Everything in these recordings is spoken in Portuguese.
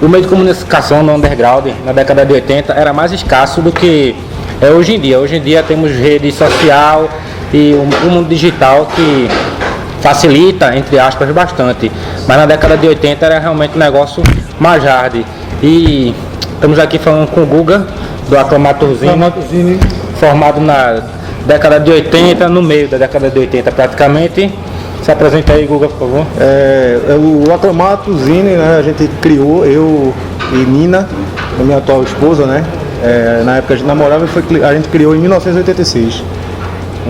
o meio de comunicação no underground, na década de 80, era mais escasso do que é hoje em dia. Hoje em dia temos rede social e o mundo digital que facilita, entre aspas, bastante. Mas na década de 80 era realmente um negócio mais hard. E estamos aqui falando com o Guga, do Aclamator Zine, formado na década de 80, no meio da década de 80 praticamente. Se apresenta aí, Guga, por favor. O Aclamator Zine, né, a gente criou, eu e Nina, a minha atual esposa, né? Na época a gente namorava e a gente criou em 1986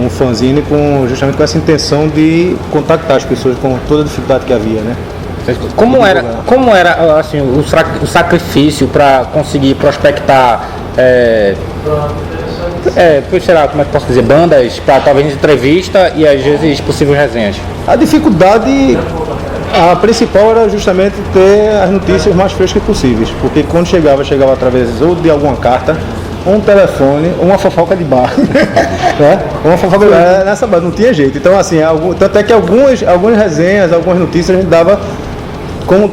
um fanzine justamente com essa intenção de contactar as pessoas com toda a dificuldade que havia, né? Como era assim, o sacrifício para conseguir prospectar, sei lá, como é que posso dizer, bandas para talvez entrevista e às vezes possíveis resenhas? A dificuldade, a principal era justamente ter as notícias mais frescas possíveis, porque quando chegava através ou de alguma carta, um telefone, uma fofoca de bar, né? Uma fofoca de bar, nessa base não tinha jeito. Então assim, tanto é que algumas resenhas, algumas notícias a gente dava como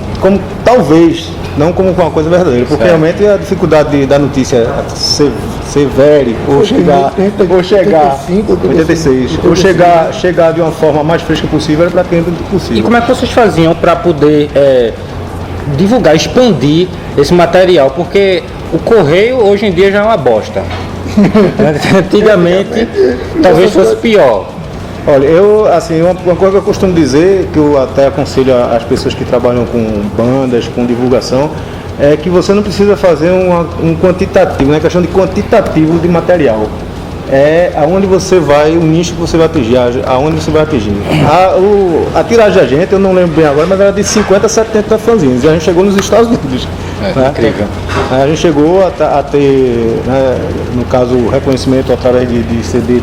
talvez, não como uma coisa verdadeira, porque realmente a dificuldade da notícia ser velho, ou chegar 86, ou chegar de uma forma mais fresca possível era praticamente impossível. E como é que vocês faziam para poder divulgar, expandir esse material? Porque o correio hoje em dia já é uma bosta. Antigamente talvez fosse pior. Olha, uma coisa que eu costumo dizer, que eu até aconselho as pessoas que trabalham com bandas, com divulgação, é que você não precisa fazer um quantitativo, né? Questão de quantitativo de material. É aonde você vai, o nicho que você vai atingir, aonde você vai atingir. A tiragem da gente, eu não lembro bem agora, mas era de 50 a 70 fanzines, e a gente chegou nos Estados Unidos. Né? Incrível. A gente chegou a ter, né, no caso, o reconhecimento através de CD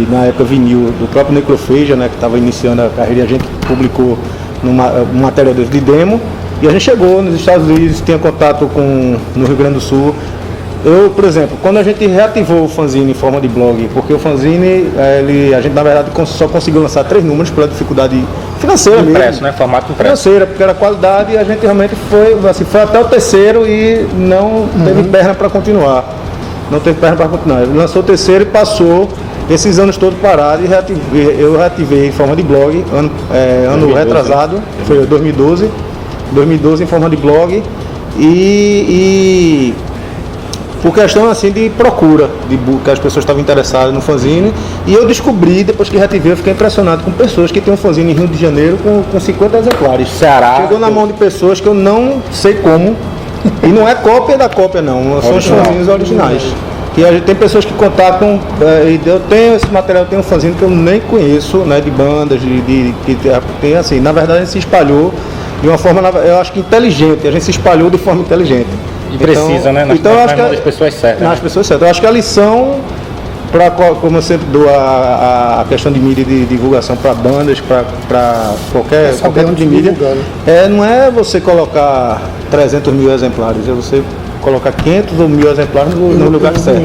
na época vinil, do próprio Necrophagia, né, que estava iniciando a carreira, e a gente publicou um material de demo, e a gente chegou nos Estados Unidos, tinha contato no Rio Grande do Sul. Por exemplo, quando a gente reativou o fanzine em forma de blog, porque o fanzine, a gente na verdade só conseguiu lançar 3 números pela dificuldade financeira impresso, mesmo. Né? Formato impresso. Financeira, porque era qualidade, e a gente realmente foi até o terceiro e não teve perna para continuar. Não teve perna para continuar. Ele lançou o terceiro e passou esses anos todos parados, e eu reativei em forma de blog, ano 2012. Retrasado, foi 2012 em forma de blog, e por questão assim de procura, que as pessoas estavam interessadas no fanzine, e eu descobri, depois que reativei, eu fiquei impressionado com pessoas que têm um fanzine em Rio de Janeiro com 50 exemplares. Ceará. Chegou na mão de pessoas que eu não sei como, e não é cópia da cópia não, são os fanzines originais. E a gente tem pessoas que contatam, eu tenho esse material, tem um fanzine que eu nem conheço, né, de bandas, que tem assim, na verdade a gente se espalhou de uma forma, eu acho que inteligente, a gente se espalhou de forma inteligente. E precisa, né? Nas pessoas certas. Nas pessoas certas. Eu acho que a lição, como eu sempre dou a questão de mídia de divulgação para bandas, para qualquer tipo de mídia, não é você colocar 300 mil exemplares, é você colocar 500 ou 1000 exemplares no lugar certo.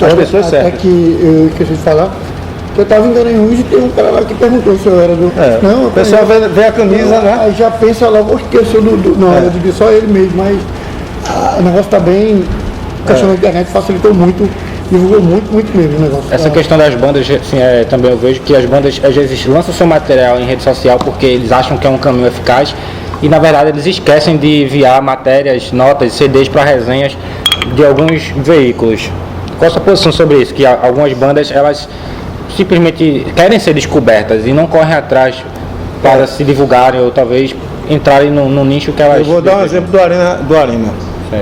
As pessoas certas. É que eu esqueci de falar. Eu estava em Garanhuns e tem um cara lá que perguntou se eu era do... Não, o pessoal vê a camisa, né? Aí já pensa logo, que eu sou não, eu digo só ele mesmo, mas o negócio está bem... A questão da internet facilitou muito, divulgou muito mesmo o negócio. Essa questão das bandas, assim, também eu vejo que as bandas às vezes lançam seu material em rede social porque eles acham que é um caminho eficaz e na verdade eles esquecem de enviar matérias, notas, CDs para resenhas de alguns veículos. Qual a sua posição sobre isso? Que algumas bandas, elas simplesmente querem ser descobertas e não correm atrás para se divulgarem ou talvez entrarem no nicho que elas... Eu vou dar um exemplo do Arena.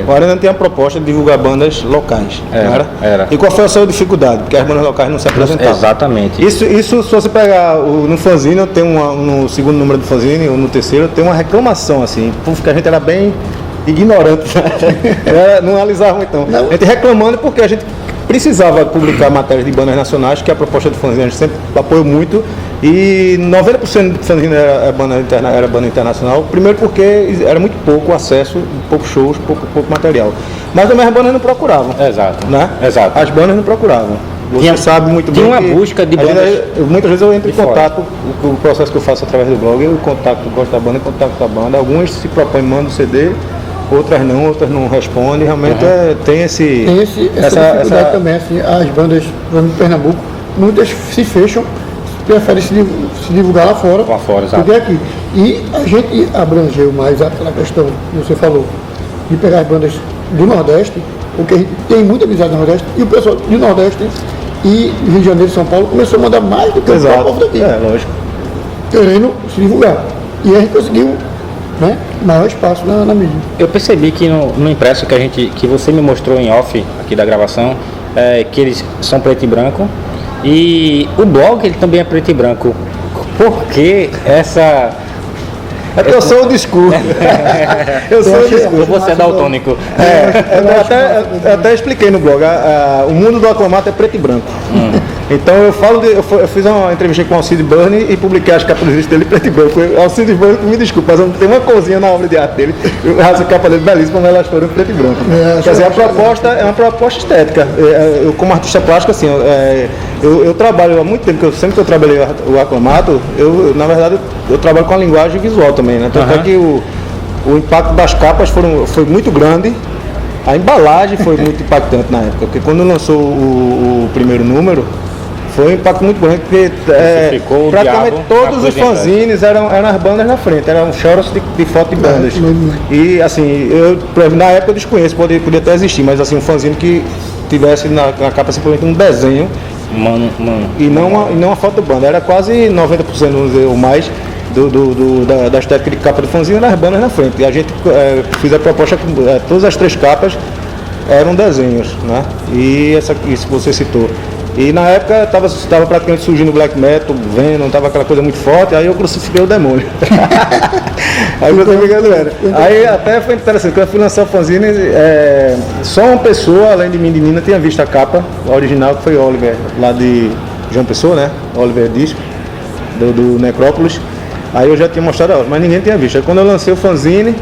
O Arena tem a proposta de divulgar bandas locais, não era? Era. E qual foi a sua dificuldade? Porque as bandas locais não se apresentavam. Exatamente. Isso se você pegar no fanzine, eu tenho no segundo número do fanzine, ou no terceiro, eu tenho uma reclamação, assim, porque a gente era bem ignorante, né? Não analisava muito não. A gente reclamando porque a gente precisava publicar matérias de bandas nacionais, que a proposta do fanzine a gente sempre apoiou muito, e 90% do fanzine era banda internacional, primeiro porque era muito pouco acesso, poucos shows, pouco material. Mas também as bandas não procuravam. Exato. Né? Exato. As bandas não procuravam. Você sabe muito bem. Tinha uma busca de bandas. Muitas vezes eu entro em contato, o processo que eu faço através do blog, eu gosto da banda, contacto a banda, algumas se propõem, mandam o CD, outras não respondem, realmente tem esse... Tem essa dificuldade também, assim, as bandas de Pernambuco, muitas se fecham, preferem se divulgar lá fora, exato. do que aqui. E a gente abrangeu mais aquela questão que você falou, de pegar as bandas do Nordeste, porque a gente tem muita amizade no Nordeste, e o pessoal do Nordeste e Rio de Janeiro e São Paulo começou a mandar mais do que o povo daqui. Lógico. Querendo se divulgar. E a gente conseguiu, né, maior espaço na mídia. Eu percebi que no impresso que você me mostrou em off aqui da gravação, que eles são preto e branco, e o blog ele também é preto e branco. Por que essa... Eu sou o discurso. Eu sou o discurso. Você é daltônico. Eu até expliquei no blog. O mundo do Aclamato é preto e branco. Então eu fiz uma entrevista com o Alcide Burni e publiquei as capas dele preto e branco. O Alcide Burni, me desculpa, mas tem uma coisinha na obra de arte dele. As capas dele belíssimas, mas elas foram preto e branco. Quer dizer, a proposta é uma proposta estética. Eu, como artista plástico, assim, eu trabalho há muito tempo, sempre que eu trabalhei o Aclamato, na verdade, eu trabalho com a linguagem visual também, né? Tanto é que o impacto das capas foi muito grande. A embalagem foi muito impactante na época, porque quando lançou o primeiro número, foi um impacto muito grande, porque praticamente todos os fanzines eram as bandas na frente, eram choros de foto de bandas. E assim, na época eu desconheço, podia até existir, mas assim, um fanzine que tivesse na capa simplesmente um desenho, e não uma foto de banda, era quase 90%, vamos dizer, ou mais, da estética de capa do fanzine nas bandas na frente. E a gente fez a proposta com todas as 3 capas eram desenhos, né? E isso que você citou. E na época estava praticamente surgindo o black metal, Venom, estava aquela coisa muito forte, aí eu crucifiquei o demônio. Aí eu crucifiquei era. Aí até foi interessante, quando eu fui lançar o fanzine, só uma pessoa, além de mim de Nina, tinha visto a capa, a original, que foi Oliver, lá de João Pessoa, né? Oliver Disco, do Necrópolis. Aí eu já tinha mostrado a outra, mas ninguém tinha visto. Aí quando eu lancei o fanzine,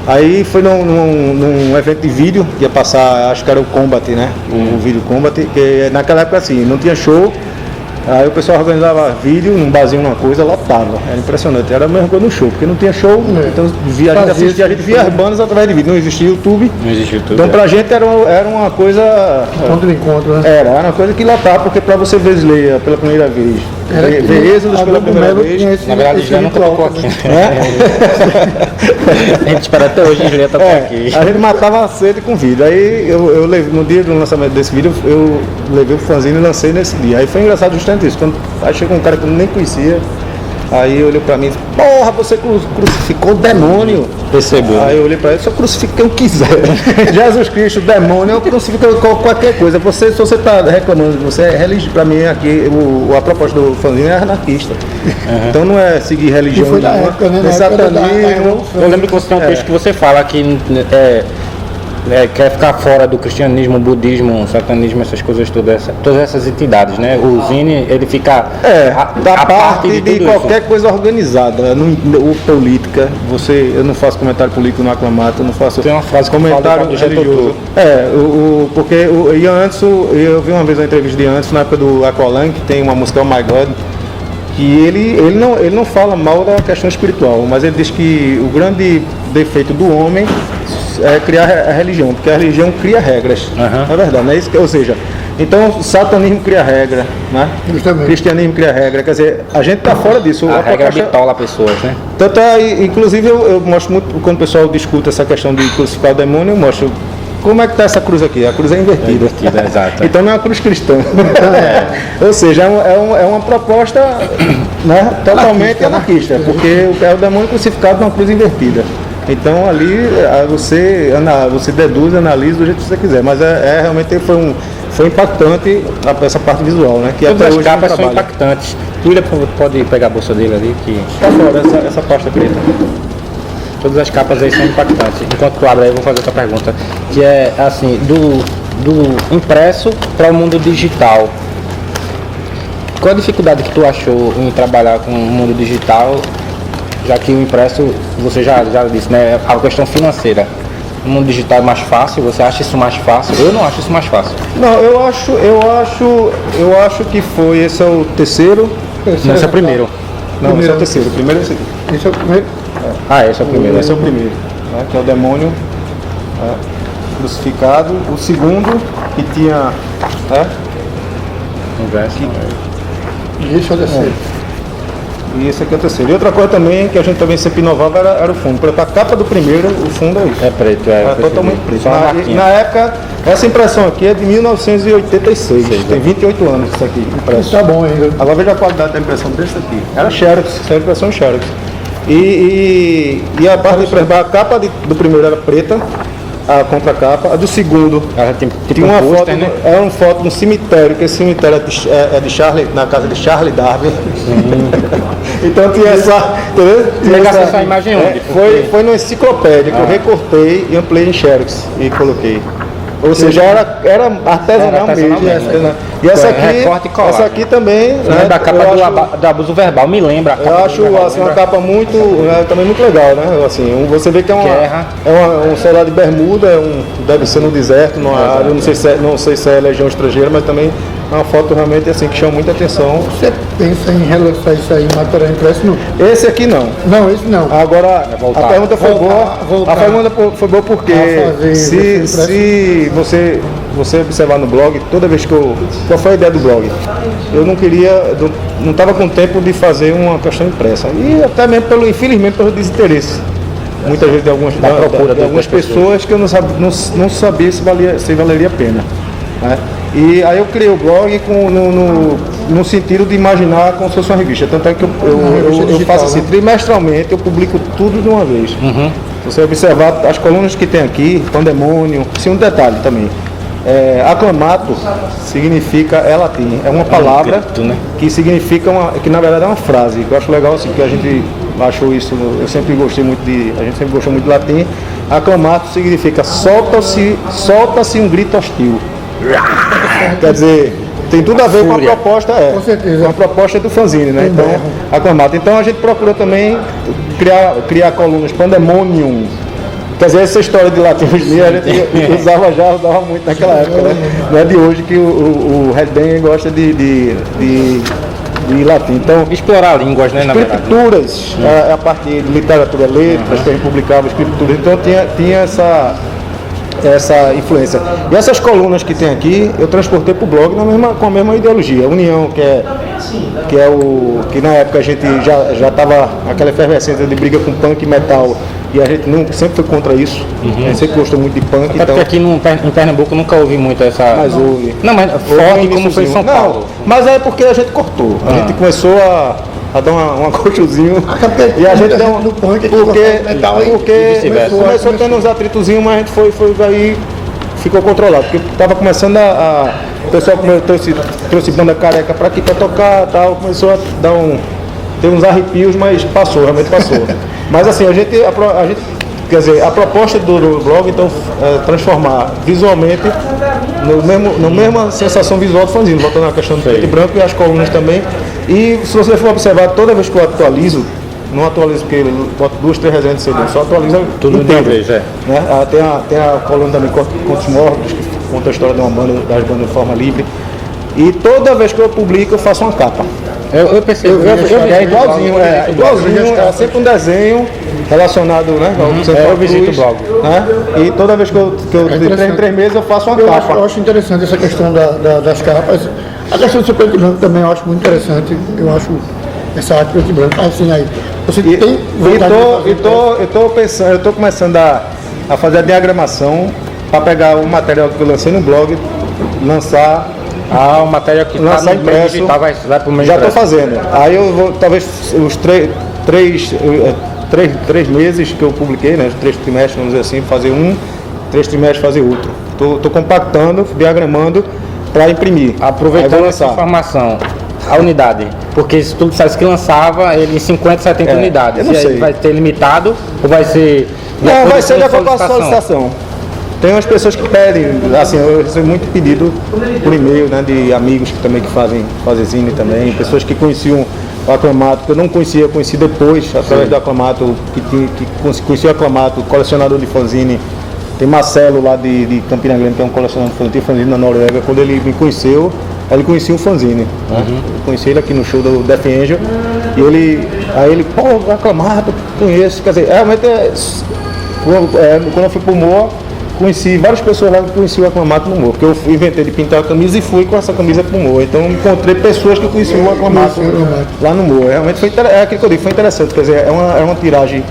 aí foi num evento de vídeo, que ia passar, acho que era o Combat, né? O vídeo Combat, que naquela época assim, não tinha show, aí o pessoal organizava vídeo num barzinho, uma coisa, lotava. Era impressionante, era a mesma coisa no show, porque não tinha show, então a gente via as bandas através de vídeo, não existia YouTube. Então pra gente era uma coisa... Ponto de encontro, né? Era uma coisa que lotava, porque pra você ver Slayer pela primeira vez, ver Êxodos pela primeira vez, na verdade já nunca tocou aqui. A gente espera até hoje Slayer tocar aqui. A gente matava a sede com vídeo. Aí eu levei, no dia do lançamento desse vídeo, eu levei o fanzine e lancei nesse dia. Aí foi engraçado justamente isso. Aí chegou um cara que eu nem conhecia, aí olhou pra mim e disse, porra, você crucificou o demônio. Percebeu? Aí eu olhei pra ele, se eu crucifico quem eu quiser. Jesus Cristo, o demônio, eu crucifico qualquer coisa. Se você tá reclamando, você é religioso. Pra mim aqui, a proposta do fanzine é anarquista. Então não é seguir religião foi da época, né? satanismo. Eu lembro que você tem um texto que você fala que quer ficar fora do cristianismo, budismo, satanismo, essas coisas todas essas entidades, né? O Zine, ele fica da parte de tudo qualquer isso. coisa organizada, ou política. Eu não faço comentário político no Aclamato, eu não faço Tem uma frase que comentário fala do religioso. Porque o Ian Anderson, eu vi uma vez uma entrevista de Ian Anderson na época do Aqualung, que tem uma música Oh My God, que ele não fala mal da questão espiritual, mas ele diz que o grande defeito do homem é criar a religião, porque a religião cria regras, é verdade, não é isso? Ou seja, então o satanismo cria regra, né? Justamente. Cristianismo cria regra, quer dizer, a gente está fora disso. A regra bitola pessoas, né? Tanto inclusive eu mostro muito, quando o pessoal discute essa questão de crucificar o demônio, eu mostro como é que está essa cruz aqui, a cruz é invertida. Exato. Então não é uma cruz cristã. Ou seja, é uma proposta, né, totalmente anarquista, porque é o demônio crucificado numa cruz invertida. Então ali você deduz, analisa do jeito que você quiser, mas realmente foi impactante essa parte visual, né? Que Todas até as hoje capas não são trabalha. impactantes. William pode pegar a bolsa dele ali, que Tá fora essa pasta preta. todas as capas aí são impactantes. Enquanto tu abre aí, eu vou fazer outra pergunta, que é assim, do impresso para o mundo digital. Qual a dificuldade que tu achou em trabalhar com o mundo digital, já que o impresso, você já disse, né, a questão financeira. O mundo digital é mais fácil, você acha isso mais fácil? Eu não acho isso mais fácil. Não, eu acho que foi, esse é o terceiro. Não, esse é o primeiro. Não, esse é o terceiro, o primeiro é esse aqui. Esse é o primeiro. Esse é o primeiro. Esse é o primeiro, né, que é o demônio. crucificado. O segundo, que tinha... Um verso. E esse é o terceiro. E esse aqui é o terceiro. E outra coisa também, que a gente também sempre inovava, era o fundo. Por exemplo, a capa do primeiro, o fundo é isso. É preto, É totalmente preto. Só uma Na marquinha. época, essa impressão aqui é de 1986. Tem 28 anos isso aqui, impresso. Isso tá bom ainda. Agora veja a qualidade da impressão desse aqui. Era Xerox, isso era impressão Xerox. E a parte de a capa do primeiro era preta, a contracapa. A do segundo Ela tem tipo tinha uma pôster, foto, né? era uma foto de um cemitério, que esse cemitério é de Charlie, na casa de Charlie Darwin. Então tinha essa. Entendeu? Tinha Pegasse essa imagem onde? Foi numa enciclopédia que eu recortei e ampliei em Xerox e coloquei. Ou seja, era artesanal artesanal mesmo. mesmo. E essa Recorte e aqui, colagem. essa aqui também. Né, da capa do abuso verbal, me lembra. A capa Eu do acho verbal, assim, uma lembra? capa muito, também muito legal, né? Assim, você vê que é Guerra. um celular de bermuda, deve ser no deserto, numa área, não sei se é legião estrangeira, mas também é uma foto realmente assim que chama muita atenção. Você pensa em relançar isso aí em material impresso? Não. Esse aqui não. Não, esse não. Agora, voltar. a pergunta foi Voltar. A pergunta foi boa porque A fazer se você observar no blog, toda vez que qual foi a ideia do blog? Eu não queria, não estava com tempo de fazer uma questão impressa. E até mesmo infelizmente, pelo desinteresse. Muitas vezes de algumas pessoas que eu não sabia se valeria a pena. Né? E aí eu criei o blog no sentido de imaginar como se fosse uma revista. Tanto é que eu faço assim, trimestralmente, eu publico tudo de uma vez. Se você observar as colunas que tem aqui, Pandemônio, sim, um detalhe também. Aclamato significa, é latim, é uma palavra grito, né? que significa, que na verdade é uma frase, que eu acho legal assim, que a gente achou isso, a gente sempre gostou muito de latim. Aclamato significa solta-se um grito hostil. Quer dizer, tem tudo a ver com a proposta, Com certeza. com a proposta do fanzine, né? Então, aclamato. Então a gente procura também criar colunas Pandemonium. Quer dizer, essa história de latim hoje em dia a gente usava muito naquela época, né? Não é de hoje que o Red Bang gosta de latim. Então, Explorar línguas, né, na verdade. escrituras, a parte de literatura, letras, que a gente publicava, escrituras. Então tinha essa influência. E essas colunas que tem aqui, eu transportei para o blog com a mesma ideologia. A União, que na época a gente já estava aquela efervescência de briga com punk e metal, e a gente sempre foi contra isso. A gente sempre gostou muito de punk. Até porque aqui em Pernambuco nunca ouvi muito essa... Mas houve. Não, mas forte como foi em São Paulo. Mas é porque a gente cortou. A gente começou a dar um acolchozinho. E a gente deu no punk, porque vice-versa. começou tendo uns atritozinhos, mas a gente foi aí, ficou controlado. Porque estava começando o pessoal trouxe banda careca para aqui para tocar, tal, começou a dar ter uns arrepios, mas realmente passou. Mas assim, a gente, quer dizer, a proposta do blog então é transformar visualmente na mesma sensação visual do fanzine, voltando à questão do preto e branco e as colunas também. E se você for observar, toda vez que eu atualizo, não atualizo porque eu boto 2, 3 resenhas de CD, só atualizo Tudo de inteiro, uma vez, né? Tem a coluna também Contos Mortos, que conta a história de uma banda, das bandas de forma livre. E toda vez que eu publico, eu faço uma capa. Eu percebi. É igualzinho, é sempre um desenho relacionado, né? Eu visito o blog. Né? E toda vez que eu em 3 meses eu faço uma capa. Eu acho interessante essa questão das capas. A questão do seu preto e branco também eu acho muito interessante. Eu acho essa arte preto e branco. Assim, aí, você tem eu tô começando a fazer a diagramação para pegar o material que eu lancei no blog, lançar O material que está no meio digital vai para o meio já estou impresso. fazendo. Aí eu vou, talvez, os 3 meses que eu publiquei, né, os 3 trimestres, vamos dizer assim, fazer 3 trimestres fazer outro. Estou compactando, diagramando para imprimir. Aproveitando essa informação, a unidade, porque se tudo dissesse que lançava ele em 50, 70 unidades, eu não e aí sei. vai ter limitado ou vai ser... Não, vai ser de acordo com a solicitação. Tem umas pessoas que pedem, assim, eu recebo muito pedido por e-mail, né, de amigos que também fazem zine também, pessoas que conheciam o Aclamato, que eu não conhecia, conheci depois, através do Aclamato, que conhecia o Aclamato, colecionador de fanzine. Tem Marcelo lá de Campina Grande, que é um colecionador de fanzine na Noruega. Quando ele me conheceu, ele conhecia o fanzine. Né? Eu conheci ele aqui no show do Death Angel. E ele, pô, Aclamato, conheço. Quer dizer, realmente, quando eu fui pro Moa, conheci várias pessoas lá que conheciam o Aclamato no humor, porque eu inventei de pintar a camisa e fui com essa camisa pro humor. Então encontrei pessoas que conheciam o Aclamato lá no humor. Realmente foi aquilo que eu digo, foi interessante, quer dizer, é uma tiragem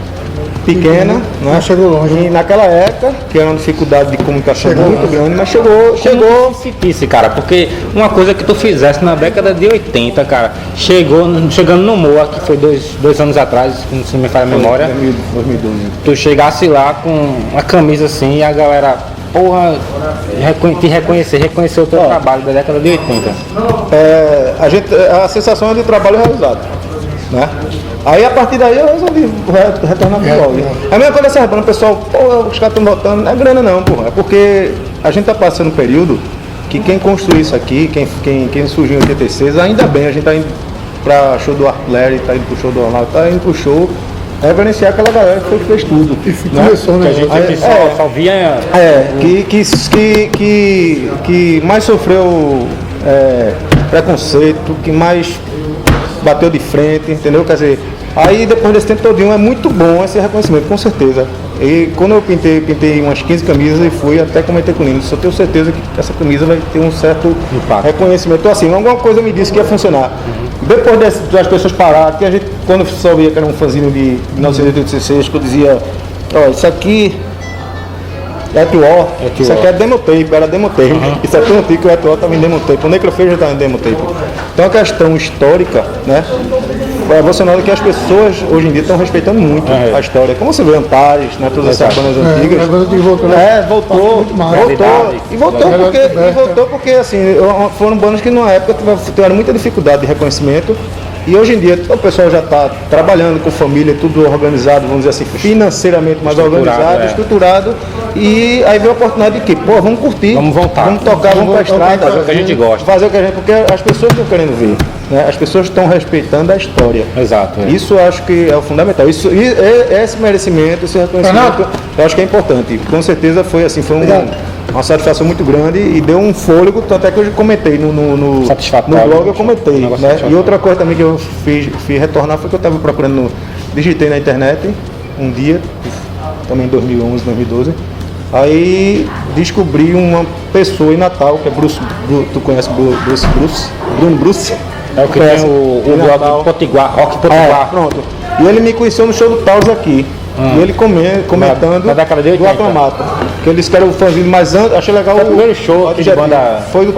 pequena, né? Chegou longe. E naquela época, que era uma dificuldade de comunicação muito grande, mas chegou. Difícil, cara, porque uma coisa que tu fizesse na década de 80, cara, chegando no Moa, que foi dois anos atrás, se não me falha a memória, 2012. tu chegasse lá com uma camisa assim e a galera, porra, reconhecer o teu trabalho da década de 80. A sensação é de trabalho realizado, né? Aí a partir daí eu resolvi retornar pro blog. A mesma coisa essa banda, o pessoal, pô, os caras estão voltando, não é grana não, porra, é porque a gente tá passando um período que quem construiu isso aqui, quem surgiu em 86, ainda bem, a gente tá indo pra show do Artillery, tá indo pro show do Orlando, tá indo pro show, reverenciar aquela galera que fez tudo. E começou, né? Que a gente só via... Que mais sofreu preconceito, que mais bateu de frente, entendeu? Quer dizer, aí depois desse tempo todinho é muito bom esse reconhecimento, com certeza. E quando eu pintei umas 15 camisas e fui até comentei com o Nino, só tenho certeza que essa camisa vai ter um certo reconhecimento. Então assim, alguma coisa me disse que ia funcionar. Depois das pessoas pararem, que a gente, quando sabia que era um fanzine de 1986, que eu dizia, ó, isso aqui é Etuó, isso aqui é demotape, era demotape. Isso aqui é antigo, o Etuó também demotape, o Necrofeio já estava em demotape. Então a questão histórica, né? Você nota que as pessoas hoje em dia estão respeitando muito a história. Como você vê Antares, né? Todas essas bandas antigas. Voltou porque assim, foram bandas que na época tiveram muita dificuldade de reconhecimento. E hoje em dia o pessoal já está trabalhando com família, tudo organizado, vamos dizer assim, financeiramente mais organizado, estruturado. E aí veio a oportunidade de que, pô, vamos curtir, vamos voltar, vamos tocar, vamos pra estrada, fazer o que a gente gosta. Fazer o que a gente, porque as pessoas estão querendo ver, né? As pessoas estão respeitando a história. Exato. Isso eu acho que é o fundamental. Esse merecimento, esse reconhecimento, eu acho que é importante. Com certeza foi assim, uma satisfação muito grande e deu um fôlego, tanto é que eu comentei no blog, eu comentei, né? E outra coisa também que eu fiz retornar foi que eu estava procurando, digitei na internet um dia, também em 2011, 2012, aí descobri uma pessoa em Natal, que é Bruce, tu conhece Bruno Bruce? É o que tem o blog Potiguar, Rock Potiguar. Pronto. E ele me conheceu no show do Taos aqui. E ele comentando na década de 80. do Aclamato. Que eles querem o fanzine mais antes. Achei legal o primeiro show aqui de banda. Foi do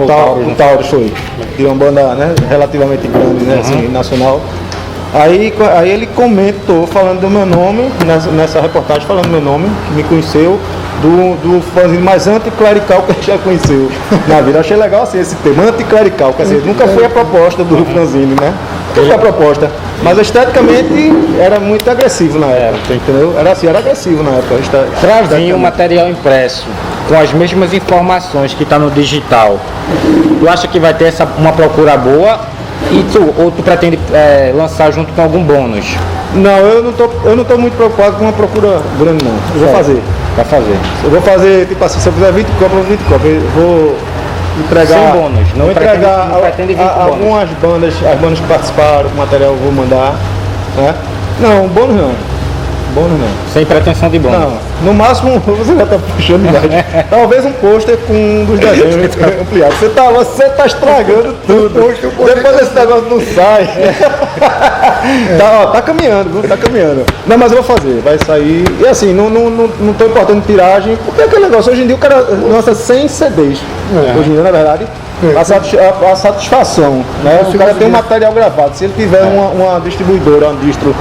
Taurus, foi. De uma banda, né, relativamente grande, né, assim, nacional. Aí ele comentou, falando do meu nome, nessa reportagem, falando do meu nome, que me conheceu, do fanzine mais anticlerical que ele já conheceu na vida. Achei legal assim esse tema, anticlerical, quer dizer, nunca foi a proposta do fanzine, né? Nunca foi a proposta. Mas esteticamente era muito agressivo na época, entendeu? Era assim, era agressivo na época. Trazia o material impresso com as mesmas informações que está no digital. Tu acha que vai ter uma procura boa? Ou tu pretende lançar junto com algum bônus? Não, eu não tô muito preocupado com uma procura grande não. Eu vou fazer. Vai fazer. Eu vou fazer, tipo assim, se eu fizer 20 copas, eu vou entregar. Sem bônus, não entregar algumas bandas, as bandas que participaram, o material eu vou mandar. Né? Não, bônus não. Bônus não. Sem pretensão de bônus. Não, no máximo você já tá puxando idade. Talvez um pôster com um dos desenhos ampliados. Você tá estragando tudo. Depois desse negócio não sai. Tá caminhando, viu? Tá caminhando. Não, mas eu vou fazer, vai sair. E assim, não tô importando tiragem, porque é aquele negócio, hoje em dia o cara lança 100 CDs. Hoje em dia, na verdade. A satisfação, né? O cara tem um material gravado. Se ele tiver uma distribuidora, uma distro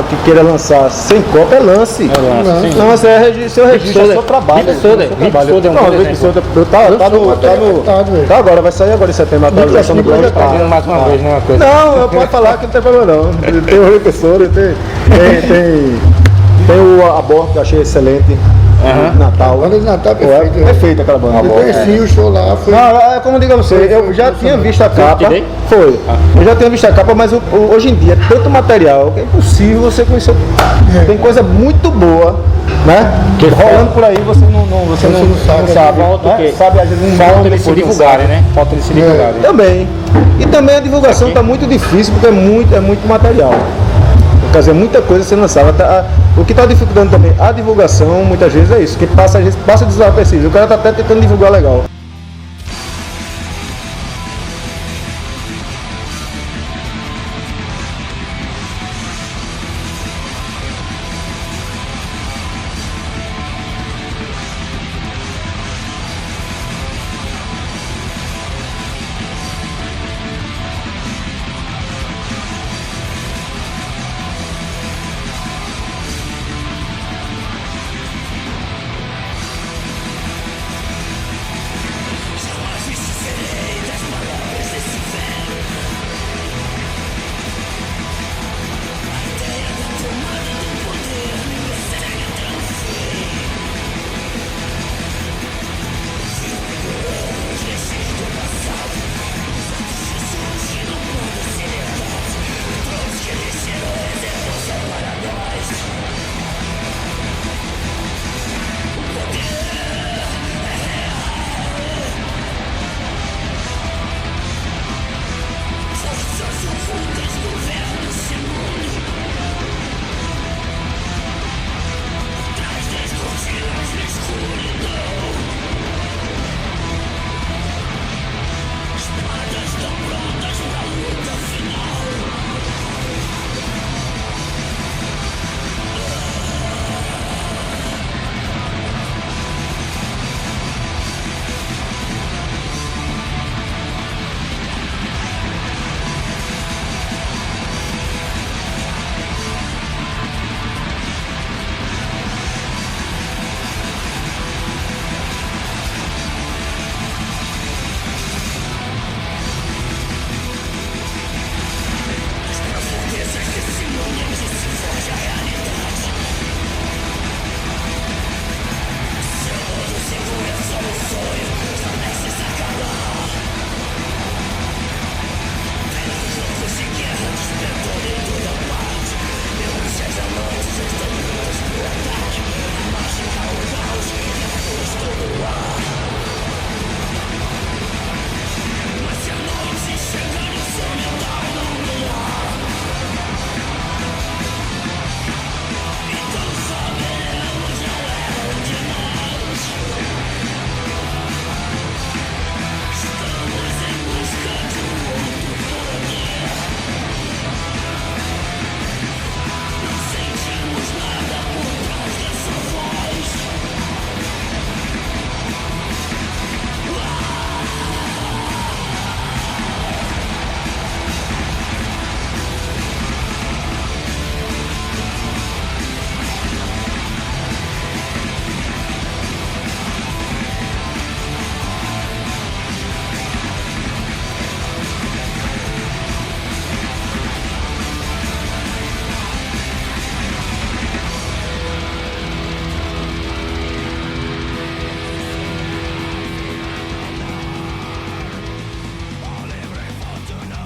que queira lançar sem cópia, lance. Não, seu registro é seu trabalho. Tá agora, vai sair agora em setembro a atualização do blog. Mais uma vez, né? Não, eu posso falar que não tem problema não. Tem o Repressor, tem o Aborto, que eu achei excelente. Natal. A banda de Natal é perfeita. Perfeita aquela banda. Eu conheci o show lá. Não, como eu digo a você, eu já tinha visto a capa. Foi. Eu já tinha visto a capa, mas hoje em dia é tanto material que é impossível você conhecer. Tem coisa muito boa, né? Que rolando por aí você não sabe. Sabe, às vezes falta eles se divulgarem, né? Falta eles se divulgarem. Também. E também a divulgação está muito difícil porque é muito material. trazia muita coisa, você lançava. O que está dificultando também a divulgação, muitas vezes é isso, que às vezes passa desapercebido. O cara está até tentando divulgar legal.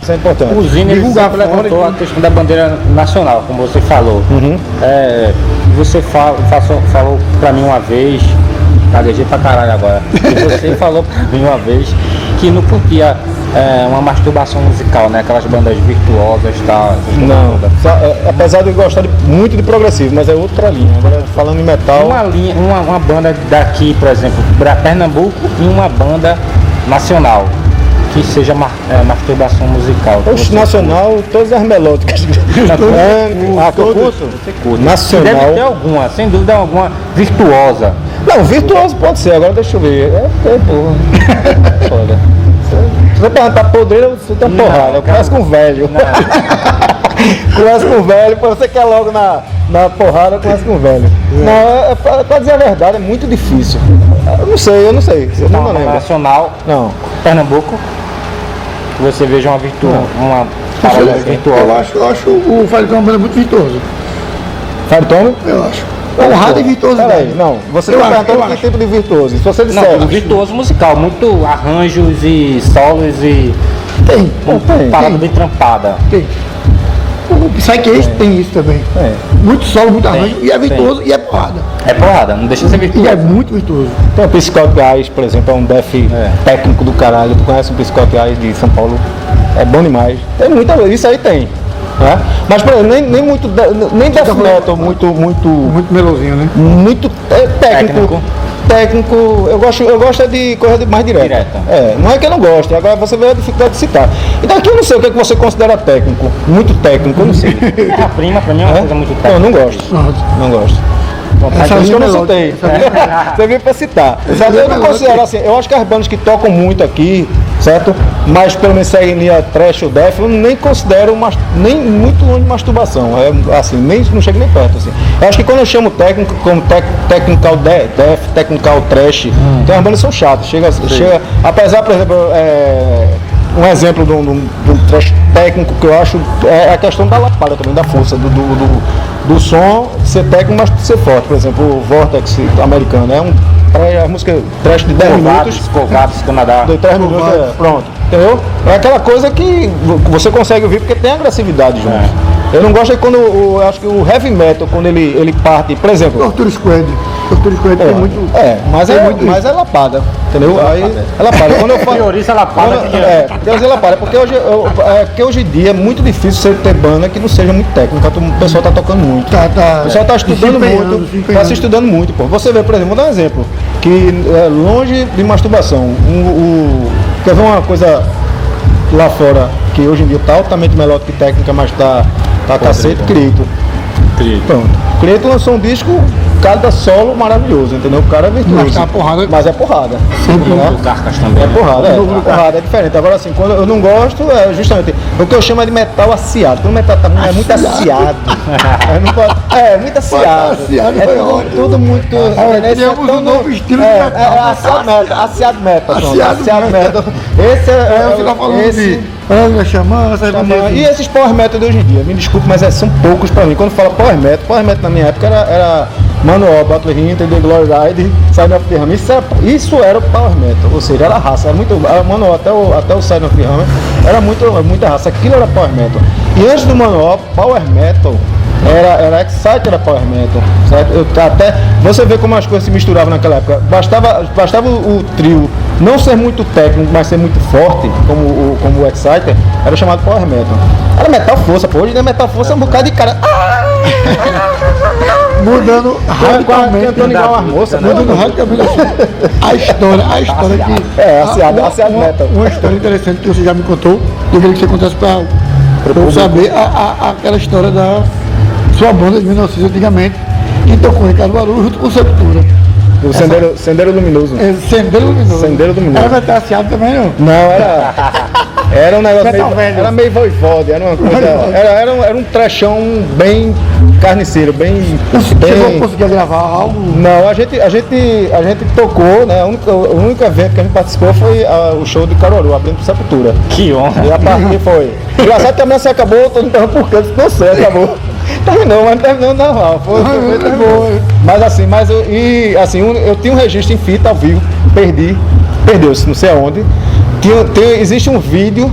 Isso é importante. O Zine ele Divulgar sempre levantou fora a questão da bandeira nacional, como você falou. Você falou pra mim uma vez, gaguejei pra caralho agora, e você falou pra mim uma vez que não curtia uma masturbação musical, né? Aquelas bandas virtuosas e tal. Não, apesar de eu gostar muito de progressivo, mas é outra linha. Agora falando em metal. Uma banda daqui, por exemplo, para Pernambuco, e uma banda nacional que seja masturbação musical. Oxe, nacional, todas as melódicas. Que eu curto? Você curte. Nacional. Deve ter alguma, sem dúvida alguma, virtuosa. Não, virtuoso pode ser, agora deixa eu ver. Porra. Foda. Se você perguntar podreira, você tá porrada. Eu começo com velho. Começa com velho, você quer logo na porrada, começa com velho. Não, pra dizer a verdade, é muito difícil. Eu não sei. Eu não lembro. Nacional, Não. Pernambuco, que você veja uma parada virtuosa. Eu acho o Fábio uma banda muito virtuoso. Fábio Tom? Eu acho. Honrado e virtuoso. Peraí, não. Você Eu tá acho, perguntando que tipo de virtuoso. Se você disser. Não, virtuoso musical, muito arranjos e solos e Tem. parada bem trampada. Tem. O Psyche tem isso também. Muito solo, muito arranjo, e é virtuoso e é porrada. É porrada, não deixa de ser E virtuoso. é muito virtuoso. Tem o Psychotic Eyes, por exemplo, é um death técnico do caralho. Tu conhece o Psychotic Eyes de São Paulo? É bom demais. Tem muita coisa, isso aí tem. Né? Mas, por exemplo, nem muito, nem death metal, muito melosinho, né? muito técnico. Técnico, eu gosto de coisa mais direta. Não é que eu não gosto, agora você vê a dificuldade de citar. Então aqui eu não sei o que você considera técnico, muito técnico, eu não sei. Prima pra mim é uma coisa muito técnica. Não, não gosto. Não gosto. Por isso que eu não citei. Você veio para citar. Eu não considero assim, eu acho que as bandas que tocam muito aqui, certo? Mas pelo menos seguem linha trash ou death, eu nem considero nem muito longe de masturbação. Assim, nem, não chega nem perto. Assim. Eu acho que quando eu chamo técnico como technical death, technical trash, tem umas bandas que são chatas. Chega, apesar, por exemplo, um exemplo de um trash técnico que eu acho é a questão da lapada também, da força do som ser técnico, mas ser forte. Por exemplo, o Vortex americano é a música trash de 10 minutos. Folgados, Canadá. De 3 minutos, pronto. Entendeu? É aquela coisa que você consegue ouvir porque tem agressividade junto. Eu não gosto quando eu acho que o heavy metal, quando ele parte, por exemplo. Torture Squad tem muito. Mas é lapada, entendeu? Aí é lapada. Quando eu falo. Prioriza lapada. Prioriza lapada, porque hoje em dia é muito difícil você ter banda que não seja muito técnica. O pessoal tá tocando muito. O pessoal tá estudando muito. Tá se estudando muito, pô. Você vê, por exemplo, vou dar um exemplo, que é longe de masturbação. Quer ver uma coisa lá fora que hoje em dia tá altamente melhor do que técnica, mas tá cacete, Crito. Pronto. Crito lançou um disco, cada solo maravilhoso, entendeu? O cara é virtuoso. Mas é porrada. Sempre, né? Carcas também. É porrada, é diferente. Agora assim, quando eu não gosto, é justamente o que eu chamo de metal aciado. Quando o metal é muito aciado. Muito aciado. Tudo muito. Temos um novo estilo de metal. Aciado metal. Esse é o que tá falando Xamã. E esses power metal de hoje em dia, me desculpe, mas são poucos pra mim. Quando fala power metal na minha época era Manual, Battle Hinter, The Glory Ride, Sign of the Hammer. Isso era o power metal, ou seja, era raça, era muito. Manual até o Sign of the Hammer era muita raça, aquilo era power metal. E antes do Manual, power metal era Excite, era power metal, certo? Até você vê como as coisas se misturavam naquela época. Bastava o trio não ser muito técnico, mas ser muito forte, como o Exciter, era chamado power metal. Era metal força, pô. Hoje não é metal força, é um bocado de cara. Mudando radicalmente. Cantando igual as moças, mudando radicalmente a história que. Aciado metal. Uma história interessante que você já me contou, eu queria que você contasse para eu saber aquela história da sua banda de 1900 antigamente, que tocou em Caruaru junto com Sepultura. O Sendeiro Luminoso. Sendeiro Luminoso. Sendeiro Luminoso. Era metaciado também, não? Não, era um negócio era meio voivode, era uma coisa. Era um trechão bem carniceiro, bem. Você conseguia gravar algo? Não, a gente tocou, né? O único evento que a gente participou foi o show de Caruaru, abrindo pro Sepultura. Que honra! E a partir foi. Engraçado também você acabou, todo mundo perguntando por quê, não sei, acabou. Terminou, mas não terminou normal. Foi boa. Mas eu tinha um registro em fita ao vivo, perdeu-se, não sei aonde. Existe um vídeo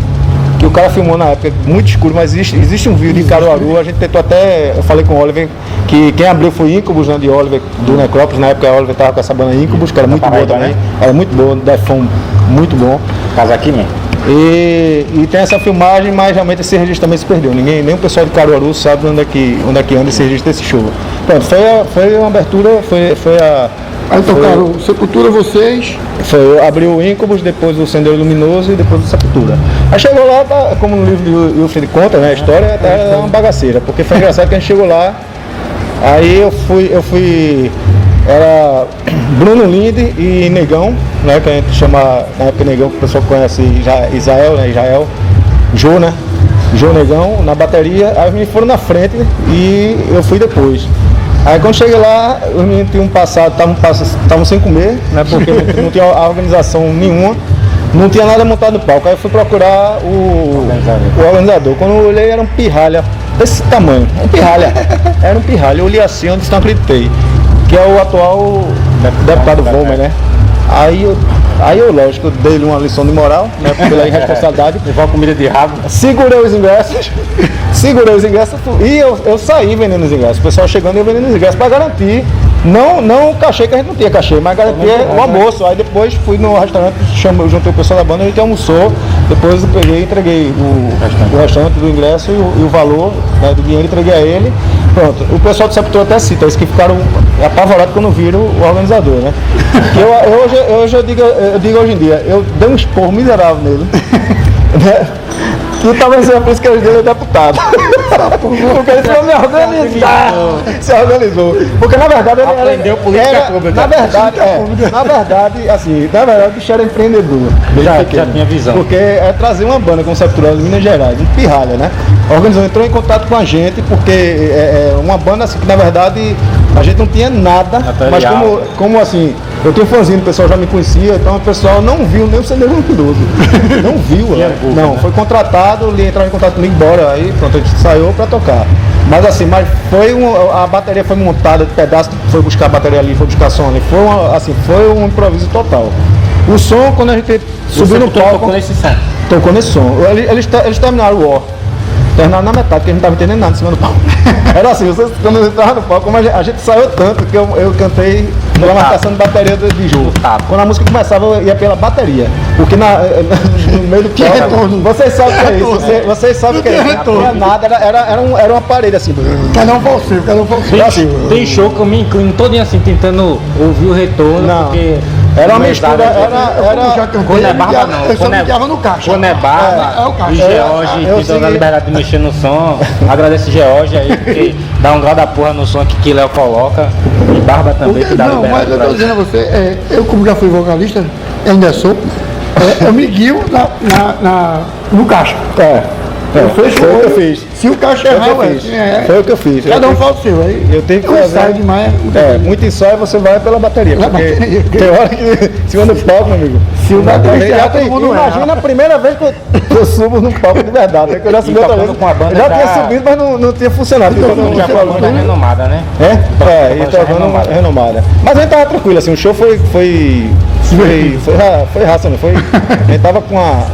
que o cara filmou na época, muito escuro, mas existe um vídeo de Caruaru. A gente tentou até, eu falei com o Oliver, que quem abriu foi Incubus, né, de Oliver, do Necrópolis. Na época o Oliver tava com essa banda Incubus, que era muito boa também. Né? Era muito boa, Defon, muito bom. Casaquinha. E tem essa filmagem, mas realmente esse registro também se perdeu. Nem o pessoal de Caruaru sabe onde é que anda esse registro desse show. Pronto, foi uma abertura, foi a. Aí tocaram Sepultura, vocês? Abriu o Incubus, depois o Sendeiro Luminoso e depois o Sepultura. Aí chegou lá, como no livro do Wilfred conta, né, a história era uma bagaceira, porque foi engraçado que a gente chegou lá, aí eu fui. Era Bruno Linde e Negão, né, que a gente chama na época Negão, que o pessoal conhece Israel, né, Jô Negão, na bateria. Aí os meninos foram na frente e eu fui depois. Aí quando cheguei lá, os meninos tinham passado, estavam sem comer, né, porque não tinha organização nenhuma, não tinha nada montado no palco. Aí eu fui procurar o organizador. Quando eu olhei, era um pirralha desse tamanho, era um pirralha. Eu olhei assim, eu não acreditei, que é o atual deputado Volmer, né? Aí eu, lógico, dei-lhe uma lição de moral, né, pela irresponsabilidade. Levou a comida de rabo. Segurei os ingressos e eu saí vendendo os ingressos. O pessoal chegando e eu vendendo os ingressos para garantir, não o cachê, que a gente não tinha cachê, mas garantir o almoço. Aí depois fui no restaurante, juntei o pessoal da banda, a gente almoçou Depois eu peguei e entreguei o restante do ingresso e o valor, né, do dinheiro, entreguei a ele. Pronto, o pessoal do Sepultura até cita, eles que ficaram apavorados quando viram o organizador, né? Eu digo hoje em dia, eu dei um esporro miserável nele, né? E talvez seja por isso que ele é deputado. Porque ele foi me organizar. Se organizou. Porque na verdade ele aprendeu política pública. Na verdade, o bicho era empreendedor. Já tinha visão. Porque é trazer uma banda conceptual de Minas Gerais, um pirralha, né? Organizou, entrou em contato com a gente, porque é uma banda assim que na verdade a gente não tinha nada, mas como assim, eu tenho fãzinho, o pessoal já me conhecia, então o pessoal não viu nem o CD Luminoso. Não viu, não, foi contratado, ele entrava em contato comigo, bora, aí pronto, a gente saiu pra tocar. Mas assim, a bateria foi montada de pedaço, foi buscar a bateria ali, foi buscar som ali, foi um improviso total. O som, quando a gente subiu no palco, tocou nesse som. Eles terminaram o War. Terminaram na metade, porque a gente não estava entendendo nada em cima do palco. Era assim, quando eu entrava no palco, como a gente saiu tanto que eu cantei pela marcação de bateria de jogo. Quando a música começava, eu ia pela bateria. Porque no meio do palco, vocês sabem o que é isso. Vocês sabem o que é isso. Não tinha nada, era uma parede assim. Cada um para o seu. Tem show que eu me inclino todinho assim, tentando ouvir o retorno, porque... Era uma mistura, quando é barba não. Eu só ficava no caixa. Quando é barba, e George, que dá a liberdade de mexer no som. Agradeço George aí, porque dá um grau da porra no som que Léo coloca. E barba também, que dá liberdade. Não, mas eu tô dizendo a você, eu como já fui vocalista, ainda sou, eu me guio no caixa. Foi o que eu fiz. Se o caixa errar, foi o que eu fiz. Cada um faz o seu. Aí eu tenho que fazer demais. Muito ensaio você vai pela bateria. Porque tem hora que cima do palco, meu amigo. Se o bateria todo mundo imagina a primeira vez que eu subo no palco de verdade. É que eu já subi outra vez. Eu já tinha subido, mas não tinha funcionado. Já foi uma banda renomada, né? E tava renomada. Mas a gente tava tranquilo, assim, o show foi raça, não foi? A gente tava com a...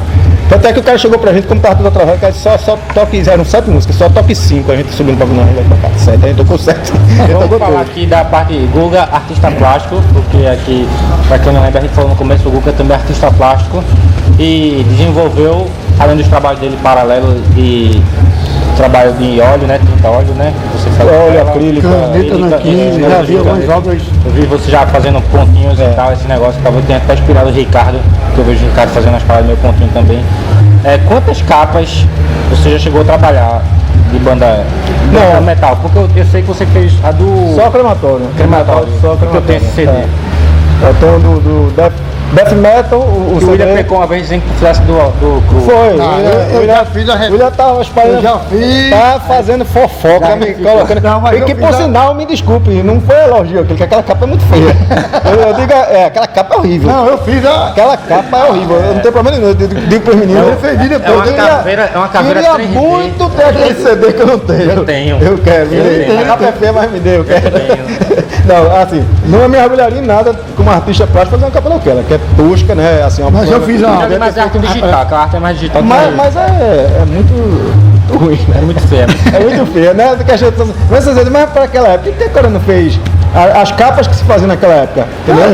Até que o cara chegou pra gente, como tava tudo atrasado, o cara disse, só toque, eram 7 músicas, só toque 5, a gente subindo pra não, vai tocar 7, a gente tocou 7. Vamos falar aqui da parte Guga, artista plástico, porque aqui, pra quem não lembra, a gente falou no começo, o Guga também é artista plástico e desenvolveu, além dos trabalhos dele paralelo de trabalho de óleo, né, tinta óleo, né, você faz óleo, acrílica, já vi algumas obras. Eu vi você já fazendo pontinhos e tal, esse negócio, talvez tenha até inspirado o Ricardo, que eu vejo o Ricardo fazendo as paradas do meu pontinho também. Quantas capas você já chegou a trabalhar de banda metal? Porque eu sei que você fez a do... Só crematório. Só crematório. Eu tenho esse CD. Eu tenho do Death Metal, o William pecou uma vez dizendo que fizesse do cru. Foi. Eu já fiz a William tava espalhando. Eu já fiz. Tá fazendo fofoca, me colocando. E que por sinal, me desculpe, não foi elogio aquilo, que aquela capa é muito feia. Eu digo, aquela capa é horrível. Não, eu fiz aquela capa é horrível. Eu não tenho problema nenhum. Eu digo pros meninos. Eu defendi depois. É uma caveira queria 3D. muito ter aquele CD que eu não tenho. Eu tenho. Eu quero, me dê. A capa é feia, mas me dê, eu quero. Não, assim, não me orgulharia em nada como artista plástico fazer uma capa daquela, que é tosca, né? Assim, mas eu fiz uma. Mas é arte digital, aquela arte é mais digital. Mas é muito ruim, né? É muito feia. É muito feia, né? Mas para aquela época, por que a cara não fez as capas que se faziam naquela época? Entendeu?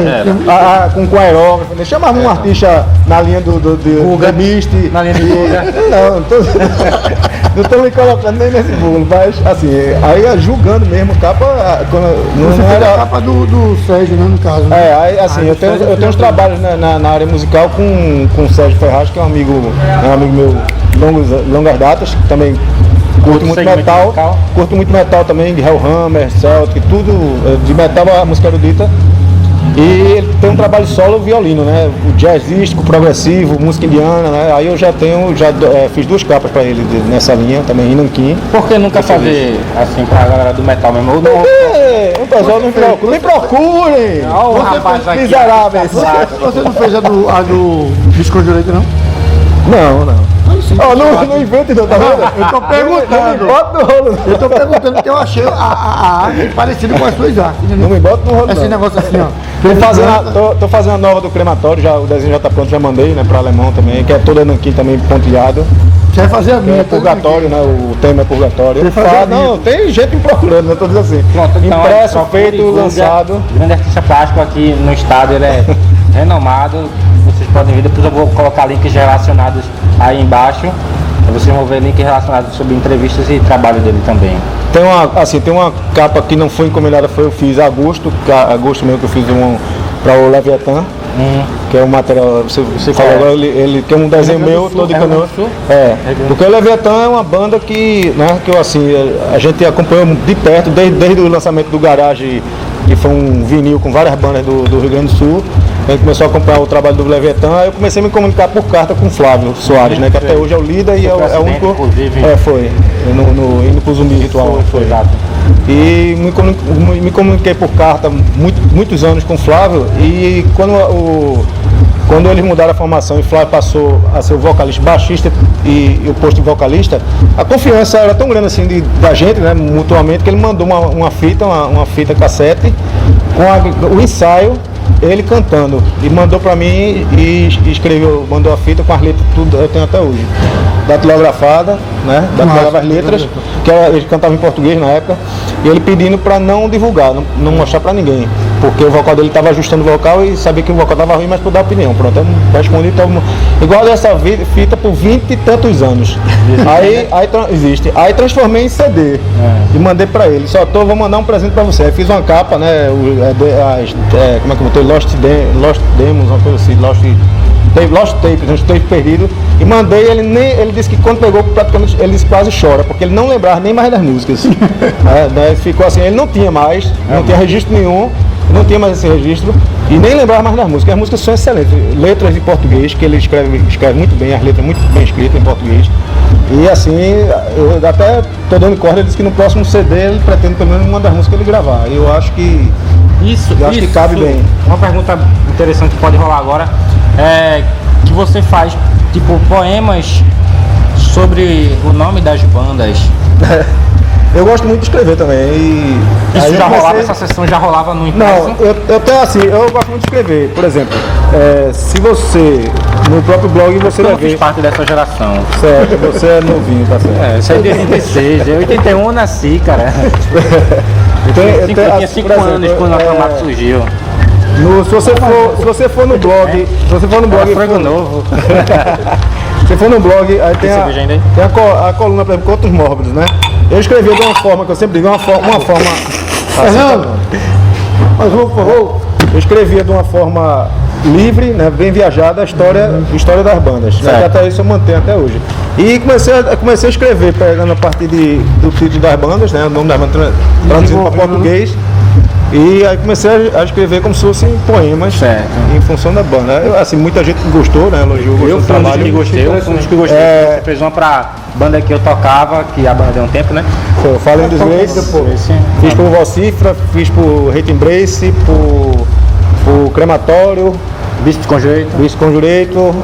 Com aerógrafo, né? Chamava um artista na linha do Guga, Mist. na linha de Guga. Não estou me colocando nem nesse bolo, mas assim, aí julgando mesmo capa, não era a capa do Sérgio, né, no caso. Né? Aí assim, eu tenho uns trabalhos na área musical com o Sérgio Ferraz, que é um amigo meu longas datas, que também curto muito metal também, de Hellhammer, Celtic, tudo de metal, a música erudita. E ele tem um trabalho solo violino, né? O jazzístico, progressivo, música indiana, né? Aí eu fiz 2 capas para ele nessa linha, também Inanquim. Por que nunca fazer assim pra galera do metal mesmo? Porque o pessoal não procura. Me procurem! Olha o rapaz aqui. Miseráveis! Você não fez a do Biscoito de Leite, não? Não. Não invente não, tá vendo? Eu tô perguntando. Bota no rolo. Eu tô perguntando porque eu achei a arte parecida com as suas artes. Não me bota no rolo. Esse negócio assim, ó. Tô fazendo a nova do crematório, o desenho já tá pronto, já mandei, né, para alemão também, que é todo nanquim também pontilhado. Você vai fazer a que minha. é Purgatório, né? O tema é Purgatório. Ele Você faz fala, a minha. não, tem gente me procurando, né? Tô dizendo assim. Pronto, então, Impresso, procure feito, Guga, lançado. Grande artista plástico aqui no estado, ele é renomado. Vocês podem ver, depois eu vou colocar links relacionados aí embaixo. Vocês vão ver links relacionados sobre entrevistas e trabalho dele também. Tem uma capa que não foi encomendada, eu fiz agosto mesmo que eu fiz para o Leviatã, que é um material, você falou agora, ele tem um desenho meu todo de canoa. Porque o Leviatã é uma banda que, né, que a gente acompanhou de perto desde o lançamento do Garage, que foi um vinil com várias bandas do Rio Grande do Sul. A gente começou a acompanhar o trabalho do Leviatã, aí eu comecei a me comunicar por carta com o Flávio Soares, né, que até hoje é o líder e é o único. Foi. Indo pro Zumbi Ritual. Foi. Exato. E me comuniquei por carta muitos anos com o Flávio, e quando eles mudaram a formação e Flávio passou a ser o vocalista, baixista e o posto de vocalista, a confiança era tão grande assim da gente, né, mutuamente, que ele mandou uma fita cassete com o ensaio, ele cantando, e mandou pra mim e mandou a fita com as letras, tudo, eu tenho até hoje. Datilografada, né? Datilografava as letras, que ele cantava em português na época, e ele pedindo pra não divulgar, não mostrar pra ninguém, porque o vocal dele tava ajustando o vocal e sabia que o vocal tava ruim, mas por dar opinião. Pronto, eu respondi, igual essa fita por 20 e tantos anos. Existe. Aí transformei em CD e mandei pra ele. Vou mandar um presente pra você. Aí fiz uma capa, né? Como é que eu botei? Lost Demos, uma coisa assim, Lost Tapes, uns tapes perdidos, e mandei. Ele disse que quando pegou, praticamente ele quase chora, porque ele não lembrava nem mais das músicas. Ficou assim, ele não tinha mais, não tinha registro nenhum, não tinha mais esse registro, e nem lembrava mais das músicas. As músicas são excelentes, letras em português, que ele escreve muito bem, as letras muito bem escritas em português. E assim, eu até tô dando corda, ele disse que no próximo CD ele pretende pelo menos uma das músicas ele gravar. Eu acho que que cabe bem. Uma pergunta interessante que pode rolar agora é que você faz tipo poemas sobre o nome das bandas. Eu gosto muito de escrever também. E isso já rolava, essa sessão já rolava no impresso? Não, eu tenho assim, eu gosto muito de escrever. Por exemplo, se você, no próprio blog, você vai ver. Eu fiz parte dessa geração. Certo, você é novinho, tá certo. Isso é de 86, em 81 eu nasci, cara. Eu tinha 5 anos quando a Camaco surgiu. Se você for no blog, frango novo. Se for no blog, aí tem a coluna, por exemplo, Contos Mórbidos, né? Eu escrevi de uma forma que eu sempre digo, uma forma. Mas por favor. Eu escrevia de uma forma livre, né, bem viajada, a história das bandas. Né, até isso eu mantenho até hoje. E comecei a escrever, pegando a partir do título das bandas, né, o nome das bandas traduzido para português. E aí comecei a escrever como se fossem poemas em função da banda. Assim, muita gente gostou, né? Elogiou, gostou do trabalho. Eu fui um dos que gostei. Você fez uma pra banda que eu tocava, que a banda deu um tempo, né? Foi o Fallen Disgrace, fiz pro Vocifra, fiz pro Hate Embrace, pro Crematório, Beast Conjurator,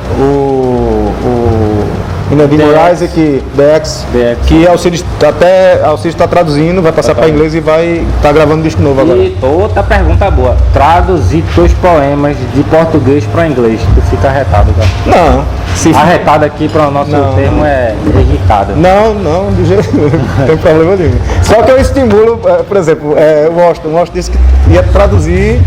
Inadine Isaac, DX, que Alcides está traduzindo, vai passar para inglês e vai estar gravando disco novo agora. E outra pergunta boa, traduzir teus poemas de português para inglês, tu fica arretado, cara? Não. Arretado aqui para o nosso termo é irritado. Não, de jeito nenhum, não tem problema nenhum. Só que eu estimulo, por exemplo, o Washington disse que ia traduzir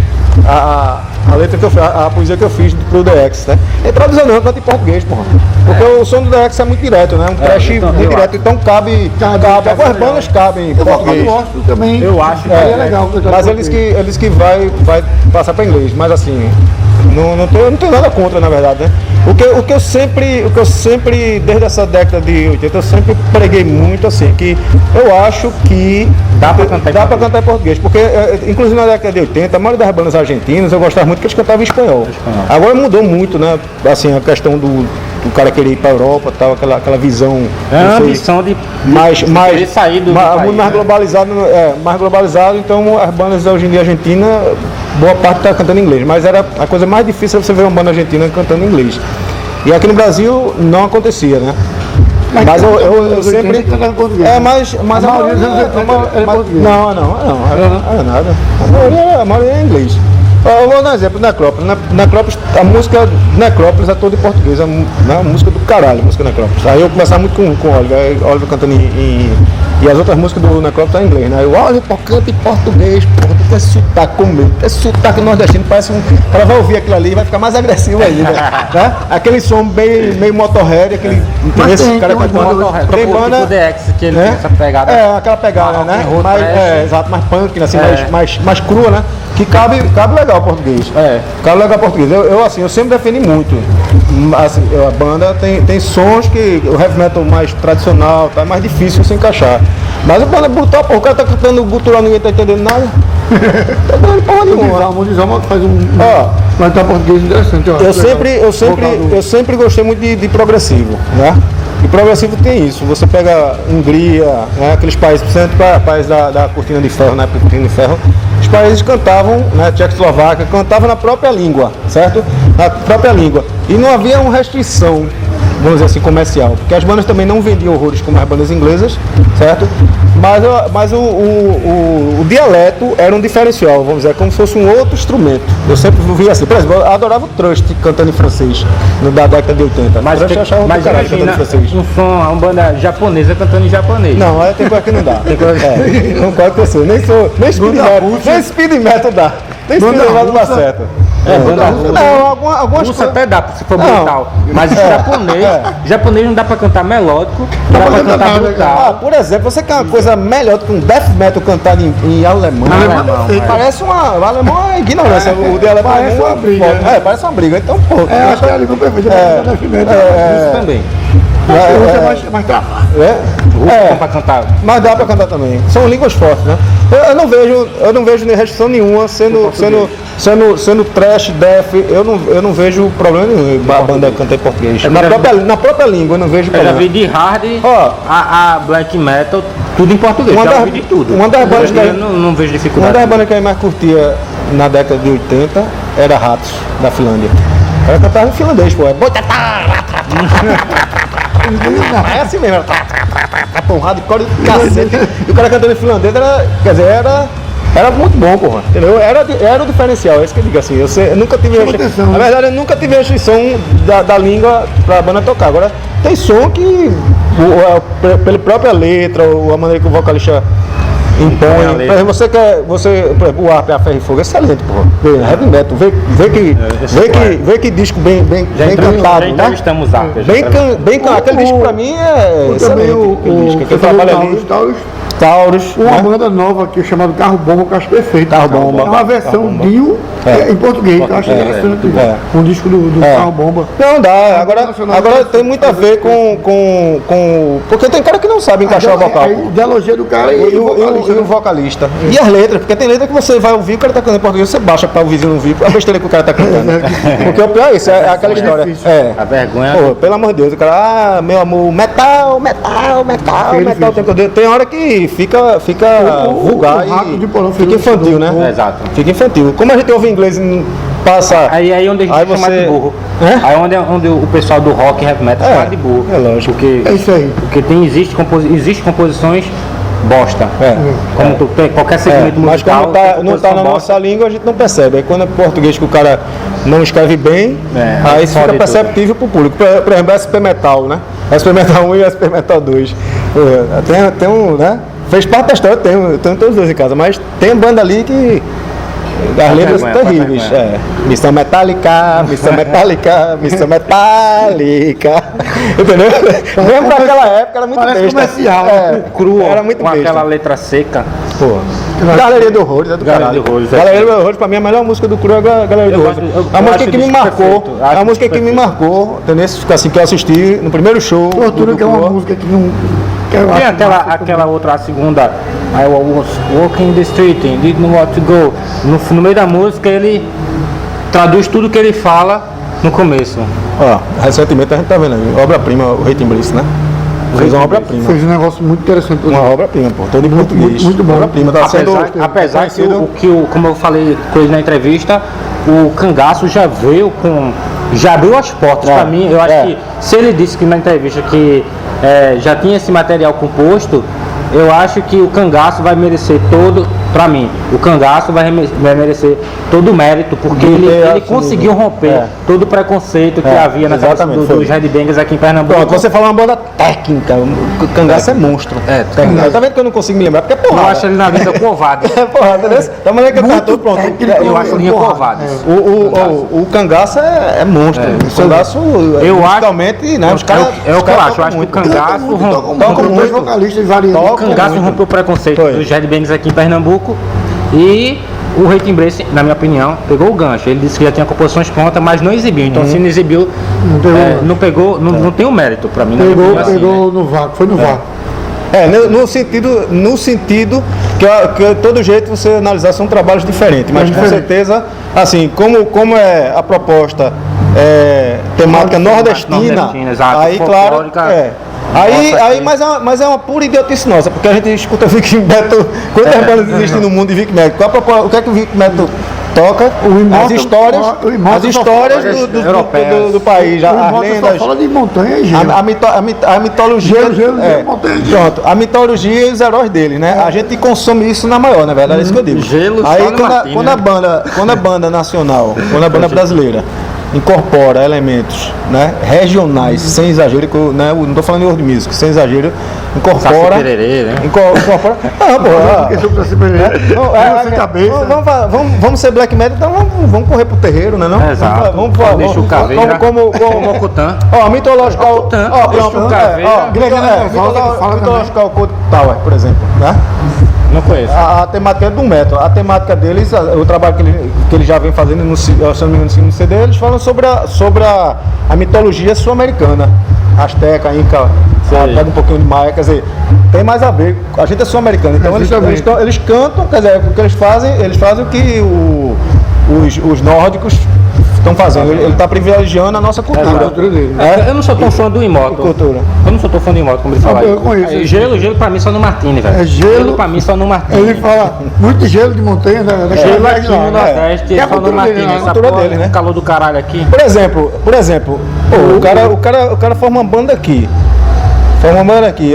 a letra que eu fiz, a poesia que eu fiz pro DX, né? Ele traduziu não, canta em português, porra. Porque o som do DX é muito direto, né? Um trash muito direto, então cabe. Algumas bandas cabem em português. Eu acho que é legal. Mas eles que vai passar para inglês, mas assim, não tenho nada contra, na verdade, né? O que eu sempre, desde essa década de 80, eu sempre preguei muito assim, que eu acho que dá para cantar em português, porque inclusive na década de 80, a maioria das bandas argentinas eu gostava muito que eles cantavam em espanhol. Agora mudou muito, né? Assim, a questão do cara querer ir para a Europa, tal, aquela visão. A ambição de querer sair do país, mais globalizado, então as bandas hoje em dia argentina, boa parte está cantando em inglês, mas era a coisa mais difícil você ver uma banda argentina cantando em inglês. E aqui no Brasil não acontecia, né? Mas eu sempre. Mas a maioria. Não, era nada. A maioria é inglês. Eu vou dar um exemplo, Necrópolis. Necrópolis, a música Necrópolis é toda em português, a música do caralho, a música Necrópolis. Aí eu conversava muito com o Oliver cantando e as outras músicas do Necrópolis tá em inglês, né? Aí o Oliver canta em português, porra, tu tem sotaque comigo, tem sotaque nordestino, parece um. O cara vai ouvir aquilo ali e vai ficar mais agressivo ainda, né? Aquele som meio Motorhead, aquele. Mas Esse cara tem cantando. Tem banda. Tipo DX, que ele né? tem essa pegada. É, aquela pegada, né? rock and roll Mais, trash. exato, mais punk, assim, É. mais crua, né? Que cabe legal ao português. Cabe legal ao português. Eu sempre defendi muito. Assim, a banda tem sons que o heavy metal mais tradicional, tá mais difícil se encaixar. Mas a banda brutal, pô, o cara tá cantando gutural, ninguém tá entendendo nada. Tá dando porra nenhuma. O Djalma faz Ó, mas tá português interessante, ó. Eu sempre gostei muito de progressivo, né? E progressivo tem isso, você pega Hungria, né, aqueles países, principalmente países da Cortina de Ferro, né, Cortina de Ferro, os países cantavam, né, Tchecoslováquia, cantavam na própria língua, certo? Na própria língua. E não havia uma restrição, vamos dizer assim, comercial, porque as bandas também não vendiam horrores como as bandas inglesas, certo? Mas o dialeto era um diferencial, vamos dizer, como se fosse um outro instrumento. Eu sempre via assim, por exemplo, eu adorava o Trust cantando em francês, da década de 80. Mas, Trust eu achava um caralho cantando em francês. um som, uma banda japonesa cantando em japonês. Não, aí tem coisa que não dá. Não pode ter sido. Nem speed metal dá. Nem speed metal dá certo. Banda russa. Não, algumas Russa coisas. até dá, se for Não. brutal. Mas japonês não dá pra cantar melódico, dá pra cantar brutal. Por exemplo, você quer uma coisa melhor do que um death metal cantado em alemão. Parece uma. O alemão é ignorância. O de alemão Parece uma briga, né? parece uma briga. Então, pô. Acho que é a língua perfeita da Fimenta. Isso também. Você é mais travado. Russa pra cantar. Mas dá pra cantar também. São línguas fortes, né? Eu não vejo restrição nenhuma sendo trash, death. Eu não vejo problema nenhum a banda cantar em português. Na própria língua eu não vejo Eu já problema. vi de hard Ó. a black metal, tudo em português. Já vi de tudo. Uma das bandas Eu não vejo Uma dificuldade. das bandas que eu mais curtia na década de 80 era Ratos, da Finlândia. Ela cantava em finlandês, pô. É assim mesmo, porrada de corda de cacete. E o cara cantando em finlandês era muito bom, porra. Entendeu? Era o diferencial, é isso que eu digo assim. Eu nunca tive na verdade, eu nunca tive restrição da língua pra banda tocar. Agora, tem som que, pela própria letra, ou a maneira que o vocalista impõe. Por exemplo, por exemplo, o Arp, a Ferro e Fogo é excelente, porra. Heavy metal, vê que disco bem cantado, Já né? entrevistamos Arp. Aquele disco pra mim é excelente. Aquele disco. Quem trabalha ali, Taurus, Uma né? banda nova aqui chamada Carro Bomba, que eu acho perfeito. Carro Bomba. É uma versão Dio em português, que eu acho interessante. Um disco do Carro Bomba. Não dá, agora tem muito a ver com. Porque tem cara que não sabe encaixar o vocal. A ideologia do cara E o vocalista. E as letras, porque tem letra que você vai ouvir, o cara tá cantando em português, você baixa para o vizinho não ouvir, a besteira que o cara tá cantando. Porque o pior é isso, é aquela história. A vergonha. Pô, pelo amor de Deus, o cara, meu amor, metal, o tempo todo. Tem hora que fica vulgar o Rato e de Porão fica infantil, né? Exato. Fica infantil. Como a gente ouve inglês e passa. Aí onde a gente chama de burro. Aí onde o pessoal do rock e heavy metal fala de burro. É lógico. Porque, É isso aí. porque existe composições bosta. Como tu tem qualquer segmento Mas musical. como tem não tá composição na bosta. nossa língua, a gente não percebe. Aí quando é português que o cara não escreve bem, aí isso fica fode perceptível pro público. Por exemplo, SP Metal, né? SP Metal 1 e SP Metal 2. Tem um, né? Fez parte da história, tenho todos os dois em casa, mas tem banda ali que as letras são terríveis. Missão Metallica, Missão Metallica, Missão Metallica. Entendeu? Mesmo naquela época era muito Parece besta. comercial. Crua, Era muito com besta. aquela letra seca. Pô. Galeria do Horrores é do Galeria caralho. do Horrores, Galeria do Horrores, pra mim, a melhor música do Cru é a Galeria do Horrores. A música acho que me isso marcou, perfeito. a música que me marcou, entendeu? Assim, que eu assisti no primeiro show. Tortura, do que é uma Cru. música que não. Que eu Tem acho aquela outra, a segunda, I was walking the street and didn't know what to go. No meio da música ele traduz tudo que ele fala no começo. Ó, recentemente a gente tá vendo aí, obra-prima, o Rating Bliss, né? Fez uma obra-prima. Fez um negócio muito interessante. Uma obra-prima, pô, todo em português. muito bom. Obra-prima, tá sendo. Apesar que conhecido- como eu falei com ele na entrevista, o Cangaço já abriu as portas pra mim. Eu acho que se ele disse que na entrevista que já tinha esse material composto, eu acho que o Cangaço vai merecer pra mim, o Cangaço vai merecer todo o mérito, porque ele conseguiu romper todo o preconceito que havia na cabeça dos Red Bangers aqui em Pernambuco. Pronto, você falou uma banda técnica, o Cangaço é monstro. Técnico. Tá vendo que eu não consigo me lembrar? Porque é porrada. Eu acho ele na vida covarde. É porrada, né? Da maneira que ele tá todo pronto. Eu acho ele covarde. O Cangaço é monstro. O Cangaço, musicalmente, né? Os caras. É o que eu acho. Eu acho que o Cangaço rompeu o preconceito dos Red Bangers aqui em Pernambuco. E o Hate Embrace, na minha opinião, pegou o gancho. Ele disse que já tinha composições prontas, mas não exibiu. Então, se não exibiu, não tem o mérito pra mim. Pegou no vácuo, foi no vácuo. No sentido que todo jeito você analisar são trabalhos diferentes, mas com certeza, assim, como é a proposta temática nordestina, aí claro, mas é uma pura idiotice nossa, porque a gente escuta Vic Metal, quantas bandas existem no mundo de Vic Metal? O que é que o Vic Metal toca? As histórias do país, as lendas, fala de montanha e gelo. A mitologia, pronto, a mitologia e os heróis dele, né? A gente consome isso na maior, na verdade, é isso que eu digo. Gelo, aí quando a banda nacional, quando a banda brasileira incorpora elementos, né, regionais, sem exagero, né, não estou falando de world music, sem exagero, incorpora, vamos ser black metal, então vamos correr pro terreiro, né, não? Exato. Deixa o Caveira, como Mokutan. Ó, Mitological, Mitological Code Tower, por exemplo, né? Não conheço. A temática é do metal. A temática deles, o trabalho que eles já vem fazendo, se não me engano, no segundo CD, eles falam sobre a mitologia sul-americana. Azteca, Inca, pega um pouquinho de Maia, quer dizer, tem mais a ver. A gente é sul-americano, então eles cantam, quer dizer, o que eles fazem o que os nórdicos estão fazendo. Ele está privilegiando a nossa cultura. Eu não sou tão fã do Imoto. Eu não sou tão fã do Imoto, como ele fala. Eu conheço. Gelo pra mim só no Martini, velho. Gelo pra mim só no Martini. Ele fala muito de gelo de montanha, né? Gelo aqui no Nordeste, só no Martini. A cultura dele, né? Calor do caralho aqui. Por exemplo, o cara forma uma banda aqui.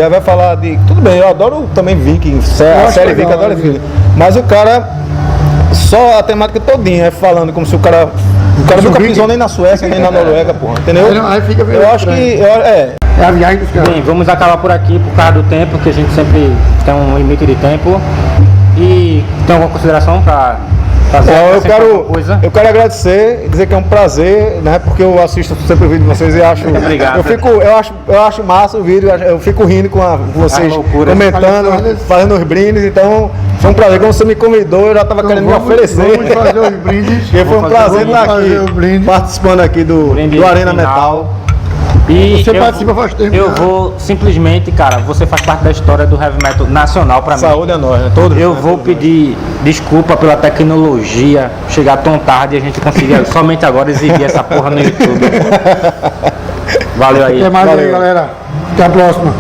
Aí vai falar de. Tudo bem, eu adoro também Viking, a série Viking, adoro Viking. Mas o cara, só a temática todinha é falando como se o cara nunca pisou nem na Suécia, nem na Noruega, porra, entendeu? Eu acho que. É a viagem dos caras. Bem, vamos acabar por aqui por causa do tempo, que a gente sempre tem um limite de tempo. E tem alguma consideração para fazer? Eu quero agradecer, dizer que é um prazer, né? Porque eu assisto sempre o vídeo de vocês e acho. Obrigado. Eu acho massa o vídeo, eu fico rindo com vocês comentando, fazendo os brindes, então foi um prazer. Quando você me convidou, eu já estava querendo me oferecer. Vamos fazer os brindes. Porque foi um prazer estar aqui, participando aqui do Arena Metal. E você participa faz tempo. Eu vou simplesmente, cara, você faz parte da história do heavy metal nacional pra mim. Saúde a nós, né? Eu vou pedir desculpa pela tecnologia chegar tão tarde e a gente conseguir somente agora exibir essa porra no YouTube. Valeu aí. Até mais aí, galera. Até a próxima.